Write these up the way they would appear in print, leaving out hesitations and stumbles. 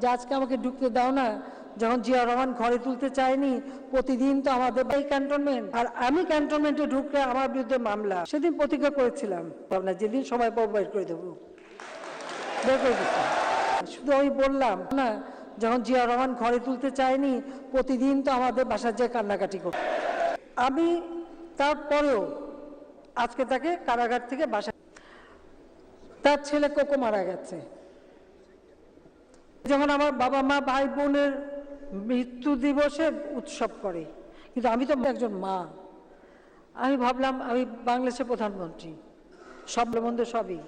যে আজকে আমাকে ঢুকতে দাও না, যখন জিয়া রহমান ঘরে তুলতে চায়নি। প্রতিদিন তো আমাদের এই ক্যান্টনমেন্ট, আর আমি ক্যান্টনমেন্টে ঢুকলে আমার বিরুদ্ধে মামলা। সেদিন প্রতিজ্ঞা করেছিলাম না, যেদিন সবাই বের করে দেবো, বের করে দিতাম। শুধু আমি বললাম না, যখন জিয়া রহমান ঘরে তুলতে চায়নি, প্রতিদিন তো আমাদের বাসায় যে কান্নাকাটি করত। আমি তারপরেও আজকে তাকে কারাগার থেকে বাসায়, তার ছেলে কোকো মারা গেছে। যখন আমার বাবা মা ভাই বোনের মৃত্যু দিবসে উৎসব করে, কিন্তু আমি তো একজন মা। আমি ভাবলাম আমি বাংলাদেশের প্রধানমন্ত্রী, সব মন্দ সবই।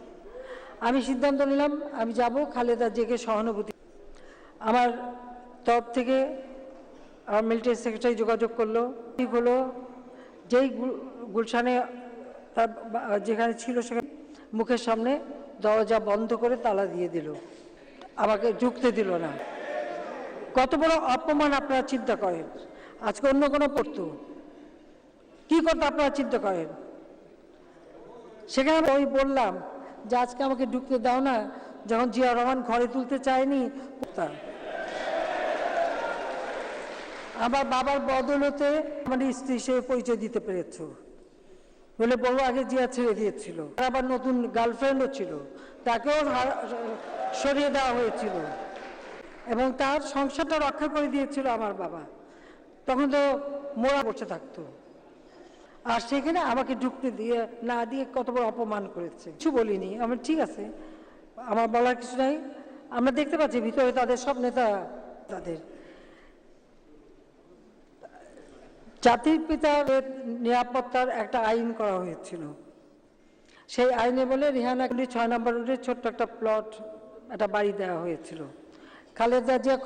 আমি সিদ্ধান্ত নিলাম আমি যাব খালেদা জিয়াকে সহানুভূতি। আমার তরফ থেকে আমার মিলিটারি সেক্রেটারি যোগাযোগ করলো, ঠিক হলো। যেই গুলশানে তার যেখানে ছিল সেখানে মুখের সামনে দরজা বন্ধ করে তালা দিয়ে দিল, আমাকে ঢুকতে দিল না। কত বড় অপমান আপনারা চিন্তা করেন। আজকে অন্য কোনো পড়তো কি করতো আপনারা চিন্তা করেন। সেখানে আমি বললাম যে আজকে আমাকে ঢুকতে দাও না, যখন জিয়া রহমান ঘরে তুলতে চায়নি। আমার বাবার বদৌলতে আমার স্ত্রী হিসেবে পরিচয় দিতে পেরেছ বলে বড় আগে জিয়া ছেড়ে দিয়েছিল। আবার নতুন গার্লফ্রেন্ডও ছিল, তাকেও সরিয়ে দেওয়া হয়েছিল এবং তার সংসারটা রক্ষা করে দিয়েছিল আমার বাবা। তখন তো মোড়া বসে থাকতো, আর সেখানে আমাকে ঢুকতে দিয়ে না দিয়ে কত বড় অপমান করেছে। কিছু বলিনি, আমার ঠিক আছে, আমার বলার কিছু নাই। আমরা দেখতে পাচ্ছি ভিতরে তাদের সব নেতা, তাদের জাতির পিতার নিরাপত্তার একটা আইন করা হয়েছিল। সেই আইনে বলে রিহানা 6 নম্বর রোডে ছোট্ট একটা প্লট, একটা বাড়ি দেওয়া হয়েছিল। খালেদা জিয়া